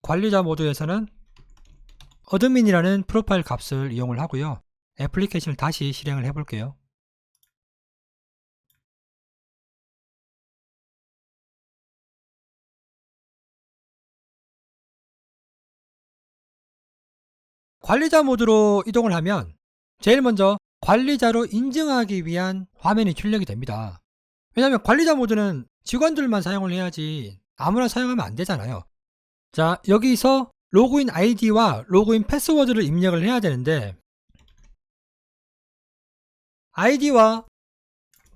관리자 모드에서는 어드민이라는 프로파일 값을 이용을 하고요. 애플리케이션을 다시 실행을 해 볼게요. 관리자 모드로 이동을 하면 제일 먼저 관리자로 인증하기 위한 화면이 출력이 됩니다. 왜냐하면 관리자 모드는 직원들만 사용을 해야지 아무나 사용하면 안 되잖아요. 자, 여기서 로그인 아이디와 로그인 패스워드를 입력을 해야 되는데, 아이디와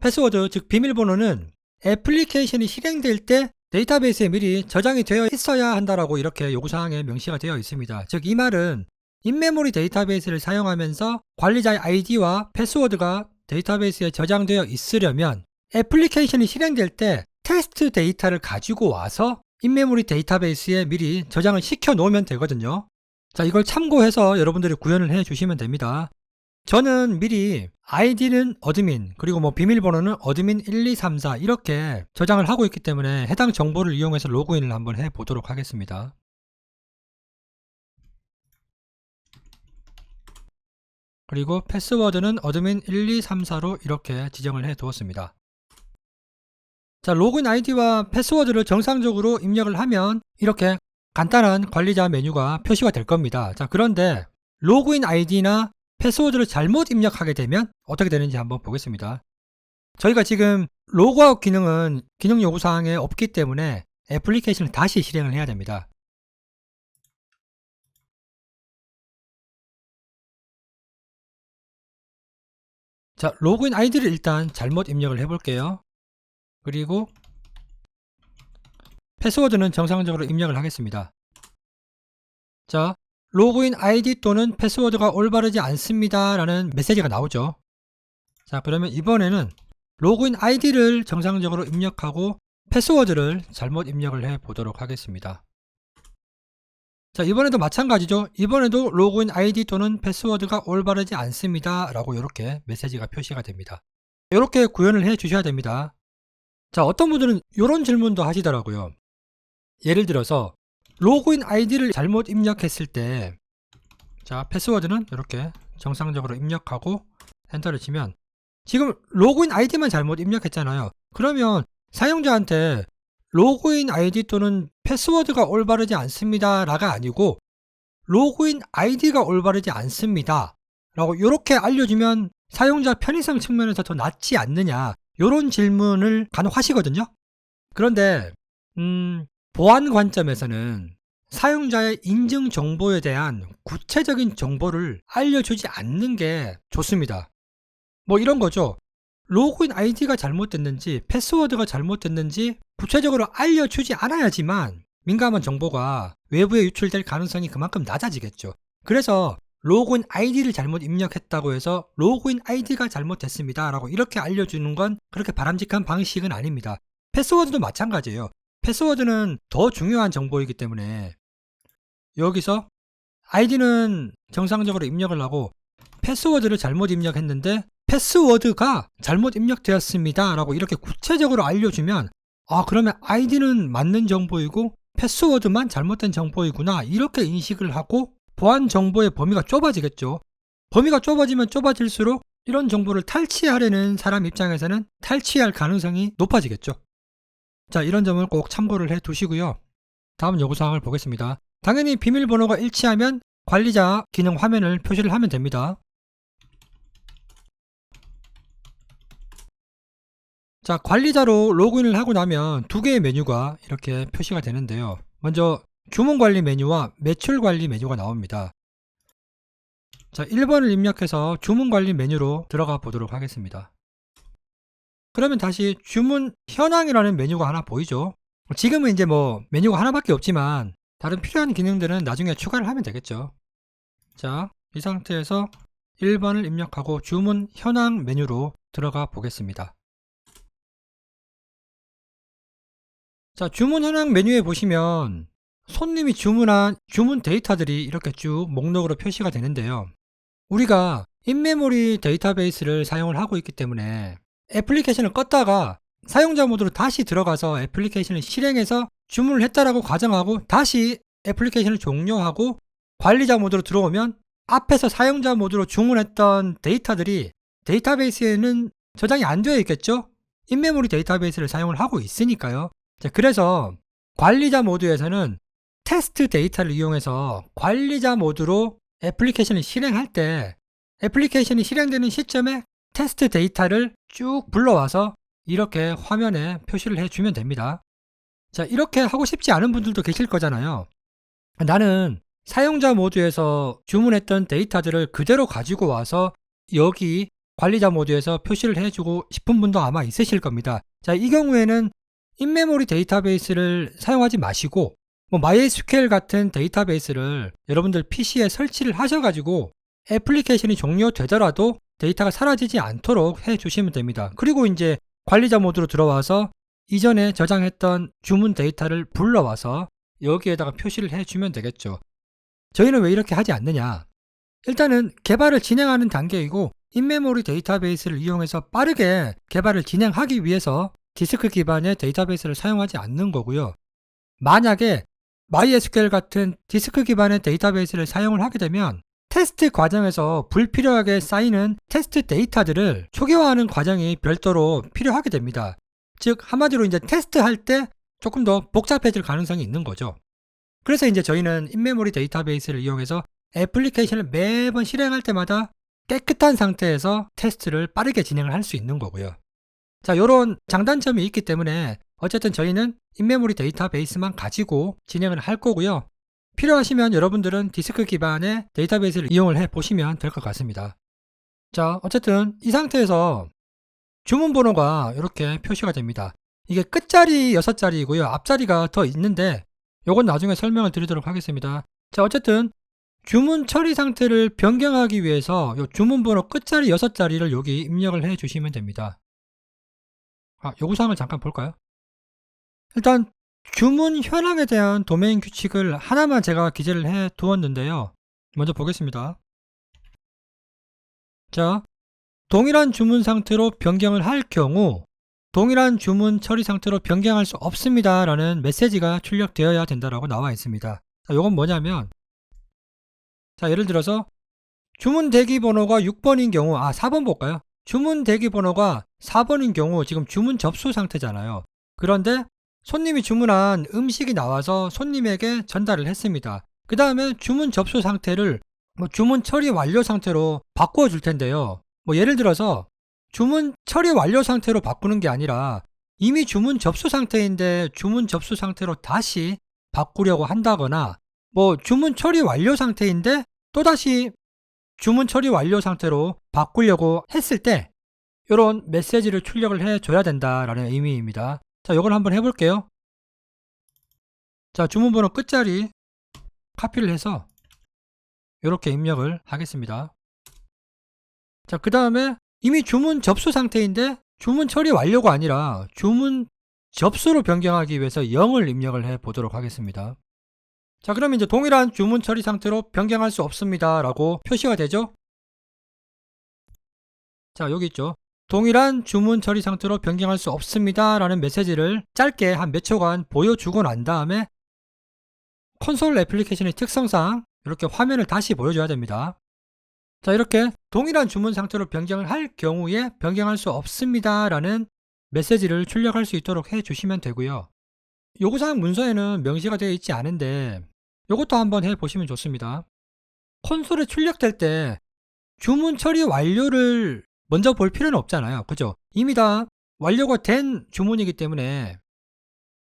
패스워드, 즉 비밀번호는 애플리케이션이 실행될 때 데이터베이스에 미리 저장이 되어 있어야 한다라고 이렇게 요구사항에 명시가 되어 있습니다. 즉 이 말은 인메모리 데이터베이스를 사용하면서 관리자의 아이디와 패스워드가 데이터베이스에 저장되어 있으려면 애플리케이션이 실행될 때 테스트 데이터를 가지고 와서 인메모리 데이터베이스에 미리 저장을 시켜 놓으면 되거든요. 자, 이걸 참고해서 여러분들이 구현을 해 주시면 됩니다. 저는 미리 아이디는 어드민, 그리고 뭐 비밀번호는 어드민 1234 이렇게 저장을 하고 있기 때문에 해당 정보를 이용해서 로그인을 한번 해 보도록 하겠습니다. 그리고 패스워드는 어드민 1234로 이렇게 지정을 해 두었습니다. 자, 로그인 아이디와 패스워드를 정상적으로 입력을 하면 이렇게 간단한 관리자 메뉴가 표시가 될 겁니다. 자, 그런데 로그인 아이디나 패스워드를 잘못 입력하게 되면 어떻게 되는지 한번 보겠습니다. 저희가 지금 로그아웃 기능은 기능 요구사항에 없기 때문에 애플리케이션을 다시 실행을 해야 됩니다. 자, 로그인 아이디를 일단 잘못 입력을 해 볼게요. 그리고 패스워드는 정상적으로 입력을 하겠습니다. 자, 로그인 아이디 또는 패스워드가 올바르지 않습니다 라는 메시지가 나오죠. 자, 그러면 이번에는 로그인 아이디를 정상적으로 입력하고 패스워드를 잘못 입력을 해 보도록 하겠습니다. 자, 이번에도 마찬가지죠. 이번에도 로그인 아이디 또는 패스워드가 올바르지 않습니다 라고 이렇게 메시지가 표시가 됩니다. 이렇게 구현을 해 주셔야 됩니다. 자, 어떤 분들은 이런 질문도 하시더라고요. 예를 들어서 로그인 아이디를 잘못 입력했을 때, 자, 패스워드는 이렇게 정상적으로 입력하고 엔터를 치면 지금 로그인 아이디만 잘못 입력했잖아요. 그러면 사용자한테 로그인 아이디 또는 패스워드가 올바르지 않습니다 라가 아니고 로그인 아이디가 올바르지 않습니다 라고 이렇게 알려주면 사용자 편의성 측면에서 더 낫지 않느냐, 이런 질문을 간혹 하시거든요. 그런데 보안 관점에서는 사용자의 인증 정보에 대한 구체적인 정보를 알려주지 않는 게 좋습니다. 뭐 이런 거죠. 로그인 아이디가 잘못됐는지 패스워드가 잘못됐는지 구체적으로 알려주지 않아야지만 민감한 정보가 외부에 유출될 가능성이 그만큼 낮아지겠죠. 그래서 로그인 아이디를 잘못 입력했다고 해서 로그인 아이디가 잘못됐습니다 라고 이렇게 알려주는 건 그렇게 바람직한 방식은 아닙니다. 패스워드도 마찬가지예요. 패스워드는 더 중요한 정보이기 때문에 여기서 아이디는 정상적으로 입력을 하고 패스워드를 잘못 입력했는데 패스워드가 잘못 입력되었습니다 라고 이렇게 구체적으로 알려주면 그러면 아이디는 맞는 정보이고 패스워드만 잘못된 정보이구나 이렇게 인식을 하고 보안 정보의 범위가 좁아지겠죠. 범위가 좁아지면 좁아질수록 이런 정보를 탈취하려는 사람 입장에서는 탈취할 가능성이 높아지겠죠. 자, 이런 점을 꼭 참고를 해 두시고요. 다음 요구사항을 보겠습니다. 당연히 비밀번호가 일치하면 관리자 기능 화면을 표시를 하면 됩니다. 자, 관리자로 로그인을 하고 나면 두 개의 메뉴가 이렇게 표시가 되는데요. 먼저 주문 관리 메뉴와 매출 관리 메뉴가 나옵니다. 자, 1번을 입력해서 주문 관리 메뉴로 들어가 보도록 하겠습니다. 그러면 다시 주문 현황이라는 메뉴가 하나 보이죠. 지금은 이제 뭐 메뉴가 하나밖에 없지만 다른 필요한 기능들은 나중에 추가를 하면 되겠죠. 자, 이 상태에서 1번을 입력하고 주문 현황 메뉴로 들어가 보겠습니다. 자, 주문 현황 메뉴에 보시면 손님이 주문한 주문 데이터들이 이렇게 쭉 목록으로 표시가 되는데요. 우리가 인메모리 데이터베이스를 사용을 하고 있기 때문에 애플리케이션을 껐다가 사용자 모드로 다시 들어가서 애플리케이션을 실행해서 주문을 했다라고 가정하고 다시 애플리케이션을 종료하고 관리자 모드로 들어오면 앞에서 사용자 모드로 주문했던 데이터들이 데이터베이스에는 저장이 안 되어 있겠죠? 인메모리 데이터베이스를 사용을 하고 있으니까요. 자, 그래서 관리자 모드에서는 테스트 데이터를 이용해서 관리자 모드로 애플리케이션을 실행할 때 애플리케이션이 실행되는 시점에 테스트 데이터를 쭉 불러와서 이렇게 화면에 표시를 해주면 됩니다. 자, 이렇게 하고 싶지 않은 분들도 계실 거잖아요. 나는 사용자 모드에서 주문했던 데이터들을 그대로 가지고 와서 여기 관리자 모드에서 표시를 해주고 싶은 분도 아마 있으실 겁니다. 자, 이 경우에는 인메모리 데이터베이스를 사용하지 마시고 MySQL 같은 데이터베이스를 여러분들 PC에 설치를 하셔가지고 애플리케이션이 종료되더라도 데이터가 사라지지 않도록 해주시면 됩니다. 그리고 이제 관리자 모드로 들어와서 이전에 저장했던 주문 데이터를 불러와서 여기에다가 표시를 해주면 되겠죠. 저희는 왜 이렇게 하지 않느냐? 일단은 개발을 진행하는 단계이고 인메모리 데이터베이스를 이용해서 빠르게 개발을 진행하기 위해서 디스크 기반의 데이터베이스를 사용하지 않는 거고요. 만약에 MySQL 같은 디스크 기반의 데이터베이스를 사용을 하게 되면 테스트 과정에서 불필요하게 쌓이는 테스트 데이터들을 초기화하는 과정이 별도로 필요하게 됩니다. 즉 한마디로 이제 테스트할 때 조금 더 복잡해질 가능성이 있는 거죠. 그래서 이제 저희는 인메모리 데이터베이스를 이용해서 애플리케이션을 매번 실행할 때마다 깨끗한 상태에서 테스트를 빠르게 진행을 할 수 있는 거고요. 자, 요런 장단점이 있기 때문에 어쨌든 저희는 인메모리 데이터베이스만 가지고 진행을 할 거고요. 필요하시면 여러분들은 디스크 기반의 데이터베이스를 이용을 해 보시면 될 것 같습니다. 자, 어쨌든 이 상태에서 주문 번호가 이렇게 표시가 됩니다. 이게 끝자리 6자리이고요. 앞자리가 더 있는데 요건 나중에 설명을 드리도록 하겠습니다. 자, 어쨌든 주문 처리 상태를 변경하기 위해서 요 주문 번호 끝자리 6자리를 여기 입력을 해 주시면 됩니다. 요구사항을 잠깐 볼까요? 일단 주문 현황에 대한 도메인 규칙을 하나만 제가 기재를 해 두었는데요. 먼저 보겠습니다. 자, 동일한 주문 상태로 변경을 할 경우 동일한 주문 처리 상태로 변경할 수 없습니다 라는 메시지가 출력되어야 된다라고 나와 있습니다. 자, 요건 뭐냐면 자, 예를 들어서 주문 대기 번호가 6번인 경우 4번 볼까요? 주문 대기 번호가 4번인 경우 지금 주문 접수 상태잖아요. 그런데 손님이 주문한 음식이 나와서 손님에게 전달을 했습니다. 그 다음에 주문 접수 상태를 주문 처리 완료 상태로 바꾸어 줄 텐데요. 예를 들어서 주문 처리 완료 상태로 바꾸는 게 아니라 이미 주문 접수 상태인데 주문 접수 상태로 다시 바꾸려고 한다거나 주문 처리 완료 상태인데 또다시 주문 처리 완료 상태로 바꾸려고 했을 때 이런 메시지를 출력을 해줘야 된다라는 의미입니다. 자, 이걸 한번 해볼게요. 자, 주문번호 끝자리 카피를 해서 이렇게 입력을 하겠습니다. 자, 그 다음에 이미 주문 접수 상태인데 주문 처리 완료가 아니라 주문 접수로 변경하기 위해서 0을 입력을 해 보도록 하겠습니다. 자, 그러면 이제 동일한 주문 처리 상태로 변경할 수 없습니다 라고 표시가 되죠. 자, 여기 있죠. 동일한 주문 처리 상태로 변경할 수 없습니다 라는 메시지를 짧게 한 몇 초간 보여주고 난 다음에 콘솔 애플리케이션의 특성상 이렇게 화면을 다시 보여줘야 됩니다. 자, 이렇게 동일한 주문 상태로 변경을 할 경우에 변경할 수 없습니다 라는 메시지를 출력할 수 있도록 해주시면 되고요. 요구사항 문서에는 명시가 되어 있지 않은데 이것도 한번 해보시면 좋습니다. 콘솔에 출력될 때 주문 처리 완료를 먼저 볼 필요는 없잖아요. 그죠? 이미 다 완료가 된 주문이기 때문에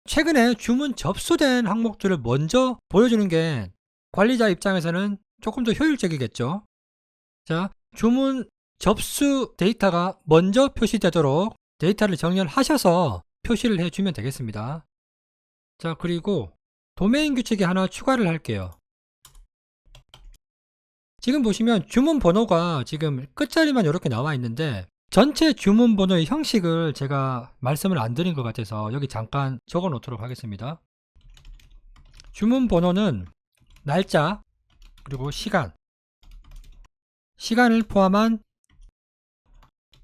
최근에 주문 접수된 항목들을 먼저 보여주는 게 관리자 입장에서는 조금 더 효율적이겠죠. 자, 주문 접수 데이터가 먼저 표시되도록 데이터를 정렬하셔서 표시를 해주면 되겠습니다. 자, 그리고 도메인 규칙에 하나 추가를 할게요. 지금 보시면 주문 번호가 지금 끝자리만 이렇게 나와 있는데 전체 주문 번호의 형식을 제가 말씀을 안 드린 것 같아서 여기 잠깐 적어 놓도록 하겠습니다. 주문 번호는 날짜 그리고 시간을 포함한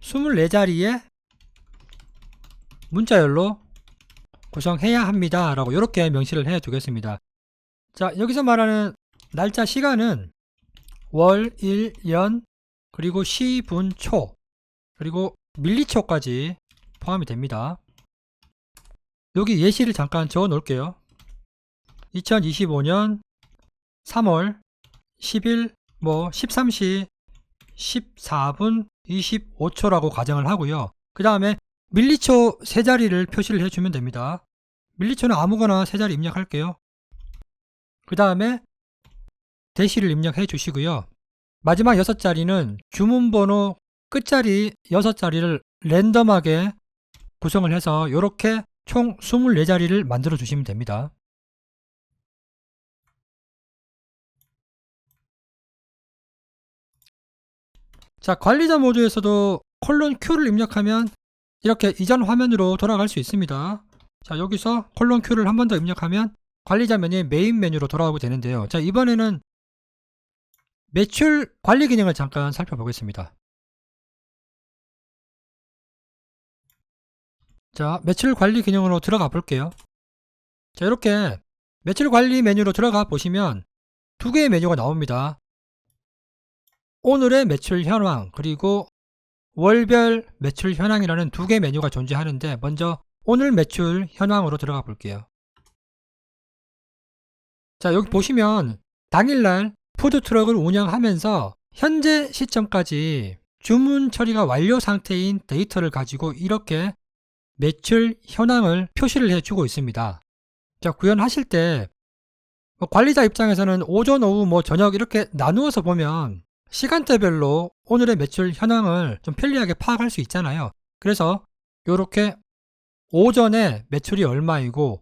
24자리의 문자열로 구성해야 합니다 라고 이렇게 명시를 해 두겠습니다. 자, 여기서 말하는 날짜 시간은 월, 일, 연, 그리고 시, 분, 초, 그리고 밀리초까지 포함이 됩니다. 여기 예시를 잠깐 적어 놓을게요. 2025년 3월 10일 13시 14분 25초라고 가정을 하고요. 그 다음에 밀리초 세 자리를 표시를 해주면 됩니다. 밀리초는 아무거나 세 자리 입력할게요. 그 다음에 대시를 입력해 주시고요. 마지막 6자리는 주문번호 끝자리 6자리를 랜덤하게 구성을 해서 이렇게 총 24자리를 만들어 주시면 됩니다. 자, 관리자 모드에서도 콜론 Q를 입력하면 이렇게 이전 화면으로 돌아갈 수 있습니다. 자, 여기서 콜론 Q를 한 번 더 입력하면 관리자 메뉴의 메인 메뉴로 돌아오게 되는데요. 자, 이번에는 매출 관리 기능을 잠깐 살펴보겠습니다. 자, 매출 관리 기능으로 들어가 볼게요. 자, 이렇게 매출 관리 메뉴로 들어가 보시면 두 개의 메뉴가 나옵니다. 오늘의 매출 현황, 그리고 월별 매출 현황이라는 두 개의 메뉴가 존재하는데, 먼저 오늘 매출 현황으로 들어가 볼게요. 자, 여기 보시면 당일날 푸드트럭을 운영하면서 현재 시점까지 주문 처리가 완료 상태인 데이터를 가지고 이렇게 매출 현황을 표시를 해주고 있습니다. 자, 구현하실 때 관리자 입장에서는 오전, 오후, 저녁 이렇게 나누어서 보면 시간대별로 오늘의 매출 현황을 좀 편리하게 파악할 수 있잖아요. 그래서 이렇게 오전에 매출이 얼마이고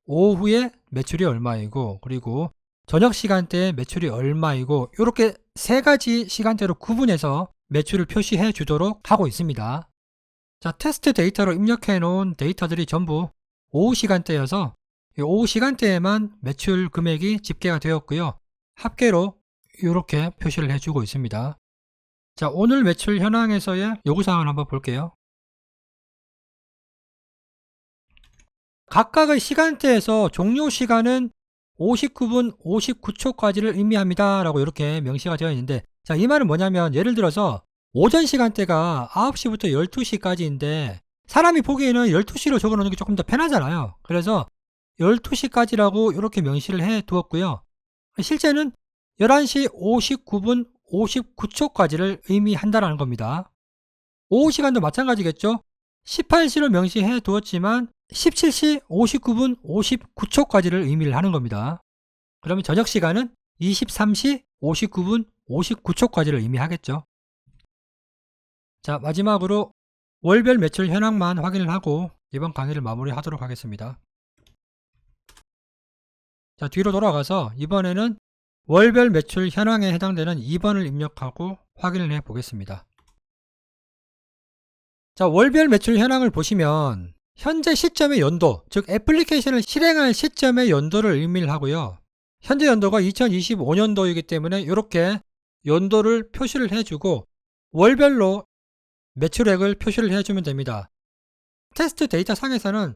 오후에 매출이 얼마이고 그리고 저녁 시간대에 매출이 얼마이고 이렇게 세 가지 시간대로 구분해서 매출을 표시해 주도록 하고 있습니다. 자, 테스트 데이터로 입력해 놓은 데이터들이 전부 오후 시간대여서 이 오후 시간대에만 매출 금액이 집계가 되었고요. 합계로 이렇게 표시를 해주고 있습니다. 자, 오늘 매출 현황에서의 요구사항을 한번 볼게요. 각각의 시간대에서 종료 시간은 59분 59초까지를 의미합니다 라고 이렇게 명시가 되어 있는데, 자, 이 말은 뭐냐면 예를 들어서 오전 시간대가 9시부터 12시까지인데 사람이 보기에는 12시로 적어 놓는 게 조금 더 편하잖아요. 그래서 12시까지라고 이렇게 명시를 해 두었고요. 실제는 11시 59분 59초까지를 의미한다는 겁니다. 오후 시간도 마찬가지겠죠. 18시로 명시해 두었지만 17시 59분 59초까지를 의미를 하는 겁니다. 그러면 저녁 시간은 23시 59분 59초까지를 의미하겠죠. 자, 마지막으로 월별 매출 현황만 확인을 하고 이번 강의를 마무리하도록 하겠습니다. 자, 뒤로 돌아가서 이번에는 월별 매출 현황에 해당되는 2번을 입력하고 확인을 해 보겠습니다. 자, 월별 매출 현황을 보시면 현재 시점의 연도, 즉 애플리케이션을 실행할 시점의 연도를 의미를 하고요. 현재 연도가 2025년도이기 때문에 이렇게 연도를 표시를 해주고 월별로 매출액을 표시를 해주면 됩니다. 테스트 데이터 상에서는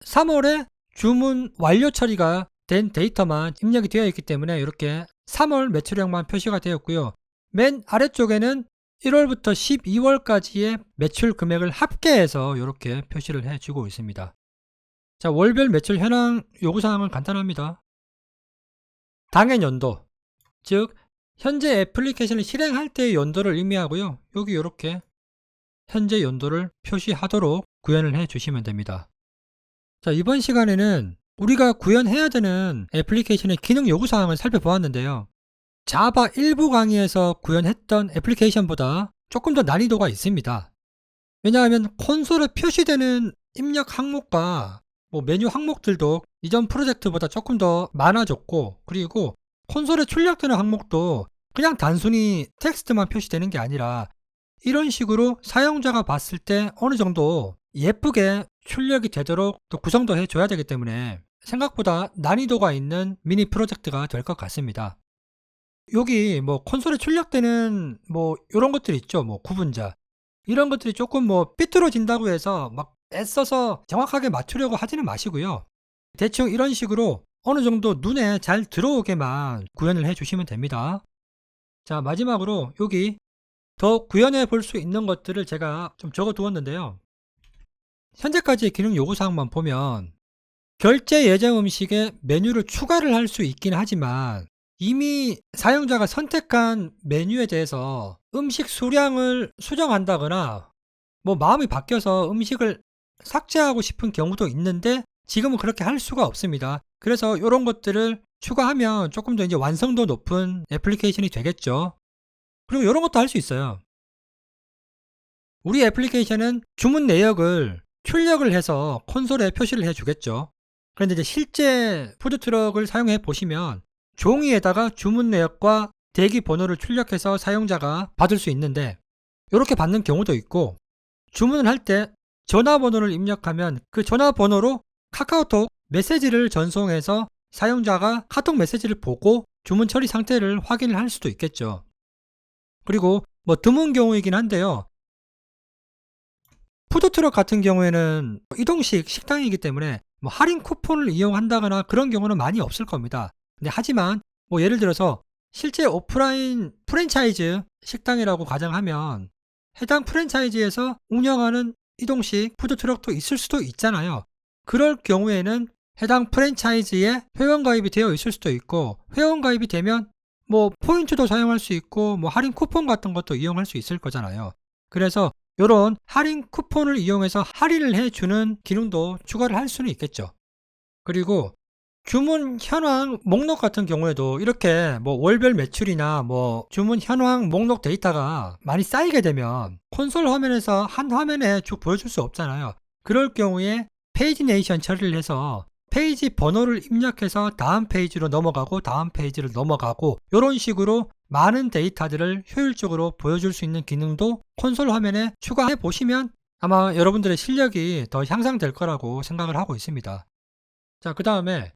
3월에 주문 완료 처리가 된 데이터만 입력이 되어 있기 때문에 이렇게 3월 매출액만 표시가 되었고요. 맨 아래쪽에는 1월부터 12월까지의 매출 금액을 합계해서 이렇게 표시를 해주고 있습니다. 자, 월별 매출 현황 요구사항은 간단합니다. 당해 연도, 즉 현재 애플리케이션을 실행할 때의 연도를 의미하고요. 여기 이렇게 현재 연도를 표시하도록 구현을 해 주시면 됩니다. 자, 이번 시간에는 우리가 구현해야 되는 애플리케이션의 기능 요구사항을 살펴보았는데요. 자바 일부 강의에서 구현했던 애플리케이션보다 조금 더 난이도가 있습니다. 왜냐하면 콘솔에 표시되는 입력 항목과 메뉴 항목들도 이전 프로젝트보다 조금 더 많아졌고, 그리고 콘솔에 출력되는 항목도 그냥 단순히 텍스트만 표시되는 게 아니라 이런 식으로 사용자가 봤을 때 어느 정도 예쁘게 출력이 되도록 또 구성도 해줘야 되기 때문에 생각보다 난이도가 있는 미니 프로젝트가 될 것 같습니다. 여기 콘솔에 출력되는 이런 것들이 있죠. 구분자 이런 것들이 조금 삐뚤어진다고 해서 막 애써서 정확하게 맞추려고 하지는 마시고요. 대충 이런 식으로 어느 정도 눈에 잘 들어오게만 구현을 해 주시면 됩니다. 자, 마지막으로 여기 더 구현해 볼 수 있는 것들을 제가 좀 적어 두었는데요. 현재까지의 기능 요구사항만 보면 결제 예정 음식에 메뉴를 추가를 할 수 있긴 하지만 이미 사용자가 선택한 메뉴에 대해서 음식 수량을 수정한다거나 뭐 마음이 바뀌어서 음식을 삭제하고 싶은 경우도 있는데 지금은 그렇게 할 수가 없습니다. 그래서 이런 것들을 추가하면 조금 더 이제 완성도 높은 애플리케이션이 되겠죠. 그리고 이런 것도 할 수 있어요. 우리 애플리케이션은 주문 내역을 출력을 해서 콘솔에 표시를 해주겠죠. 그런데 이제 실제 푸드트럭을 사용해 보시면 종이에다가 주문 내역과 대기 번호를 출력해서 사용자가 받을 수 있는데 이렇게 받는 경우도 있고, 주문을 할 때 전화번호를 입력하면 그 전화번호로 카카오톡 메시지를 전송해서 사용자가 카톡 메시지를 보고 주문 처리 상태를 확인을 할 수도 있겠죠. 그리고 뭐 드문 경우이긴 한데요. 푸드트럭 같은 경우에는 이동식 식당이기 때문에 뭐 할인 쿠폰을 이용한다거나 그런 경우는 많이 없을 겁니다. 근데 하지만 뭐 예를 들어서 실제 오프라인 프랜차이즈 식당이라고 가정하면 해당 프랜차이즈에서 운영하는 이동식 푸드트럭도 있을 수도 있잖아요. 그럴 경우에는 해당 프랜차이즈에 회원가입이 되어 있을 수도 있고, 회원가입이 되면 뭐 포인트도 사용할 수 있고 뭐 할인 쿠폰 같은 것도 이용할 수 있을 거잖아요. 그래서 이런 할인 쿠폰을 이용해서 할인을 해주는 기능도 추가를 할 수는 있겠죠. 그리고 주문 현황 목록 같은 경우에도 이렇게 뭐 월별 매출이나 뭐 주문 현황 목록 데이터가 많이 쌓이게 되면 콘솔 화면에서 한 화면에 쭉 보여줄 수 없잖아요. 그럴 경우에 페이지네이션 처리를 해서 페이지 번호를 입력해서 다음 페이지로 넘어가고 다음 페이지를 넘어가고 이런 식으로 많은 데이터들을 효율적으로 보여줄 수 있는 기능도 콘솔 화면에 추가해 보시면 아마 여러분들의 실력이 더 향상될 거라고 생각을 하고 있습니다. 자, 그 다음에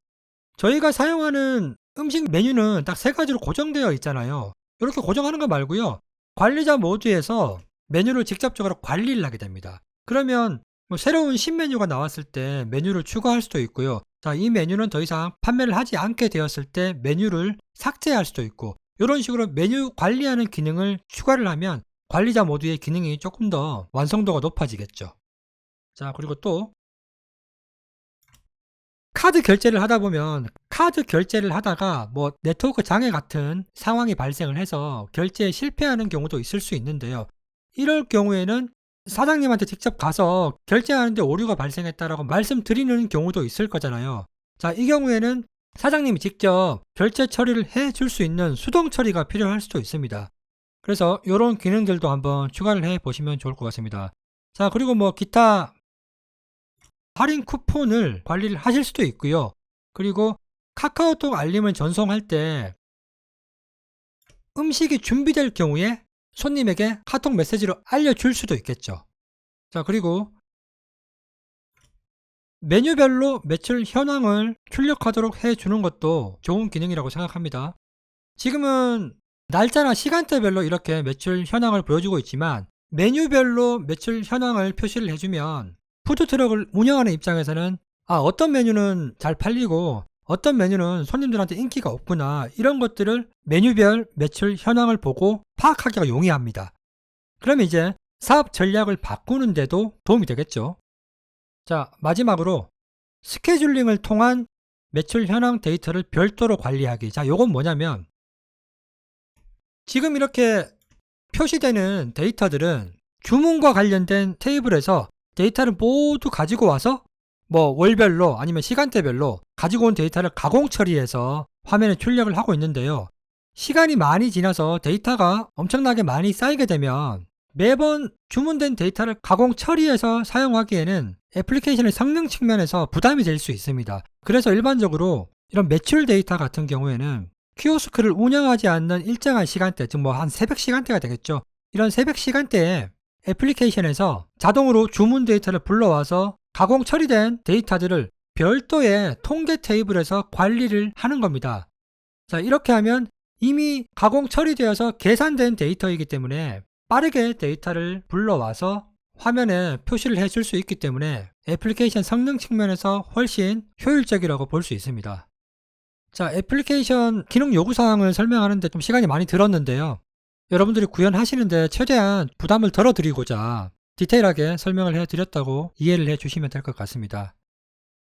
저희가 사용하는 음식 메뉴는 딱 3가지로 고정되어 있잖아요. 이렇게 고정하는 거 말고요. 관리자 모드에서 메뉴를 직접적으로 관리를 하게 됩니다. 그러면 뭐 새로운 신메뉴가 나왔을 때 메뉴를 추가할 수도 있고요. 자, 이 메뉴는 더 이상 판매를 하지 않게 되었을 때 메뉴를 삭제할 수도 있고, 이런 식으로 메뉴 관리하는 기능을 추가를 하면 관리자 모드의 기능이 조금 더 완성도가 높아지겠죠. 자, 그리고 또 카드 결제를 하다 보면 카드 결제를 하다가 뭐 네트워크 장애 같은 상황이 발생을 해서 결제에 실패하는 경우도 있을 수 있는데요. 이럴 경우에는 사장님한테 직접 가서 결제하는데 오류가 발생했다라고 말씀드리는 경우도 있을 거잖아요. 자, 이 경우에는 사장님이 직접 결제 처리를 해줄 수 있는 수동 처리가 필요할 수도 있습니다. 그래서 이런 기능들도 한번 추가를 해 보시면 좋을 것 같습니다. 자, 그리고 뭐 기타 할인 쿠폰을 관리를 하실 수도 있고요. 그리고 카카오톡 알림을 전송할 때 음식이 준비될 경우에 손님에게 카톡 메시지로 알려줄 수도 있겠죠. 자, 그리고 메뉴별로 매출 현황을 출력하도록 해주는 것도 좋은 기능이라고 생각합니다. 지금은 날짜나 시간대별로 이렇게 매출 현황을 보여주고 있지만 메뉴별로 매출 현황을 표시를 해주면 푸드트럭을 운영하는 입장에서는 어떤 메뉴는 잘 팔리고 어떤 메뉴는 손님들한테 인기가 없구나, 이런 것들을 메뉴별 매출 현황을 보고 파악하기가 용이합니다. 그러면 이제 사업 전략을 바꾸는데도 도움이 되겠죠. 자, 마지막으로 스케줄링을 통한 매출 현황 데이터를 별도로 관리하기. 자, 요건 뭐냐면 지금 이렇게 표시되는 데이터들은 주문과 관련된 테이블에서 데이터를 모두 가지고 와서 뭐 월별로 아니면 시간대별로 가지고 온 데이터를 가공 처리해서 화면에 출력을 하고 있는데요. 시간이 많이 지나서 데이터가 엄청나게 많이 쌓이게 되면 매번 주문된 데이터를 가공 처리해서 사용하기에는 애플리케이션의 성능 측면에서 부담이 될 수 있습니다. 그래서 일반적으로 이런 매출 데이터 같은 경우에는 키오스크를 운영하지 않는 일정한 시간대, 즉 뭐 한 새벽 시간대가 되겠죠. 이런 새벽 시간대에 애플리케이션에서 자동으로 주문 데이터를 불러와서 가공 처리된 데이터들을 별도의 통계 테이블에서 관리를 하는 겁니다. 자, 이렇게 하면 이미 가공 처리되어서 계산된 데이터이기 때문에 빠르게 데이터를 불러와서 화면에 표시를 해줄 수 있기 때문에 애플리케이션 성능 측면에서 훨씬 효율적이라고 볼 수 있습니다. 자, 애플리케이션 기능 요구사항을 설명하는데 좀 시간이 많이 들었는데요. 여러분들이 구현하시는데 최대한 부담을 덜어드리고자 디테일하게 설명을 해드렸다고 이해를 해주시면 될 것 같습니다.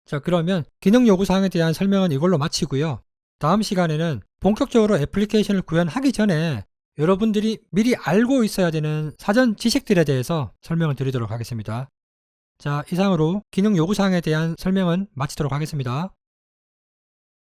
자, 그러면 기능 요구사항에 대한 설명은 이걸로 마치고요. 다음 시간에는 본격적으로 애플리케이션을 구현하기 전에 여러분들이 미리 알고 있어야 되는 사전 지식들에 대해서 설명을 드리도록 하겠습니다. 자, 이상으로 기능 요구사항에 대한 설명은 마치도록 하겠습니다.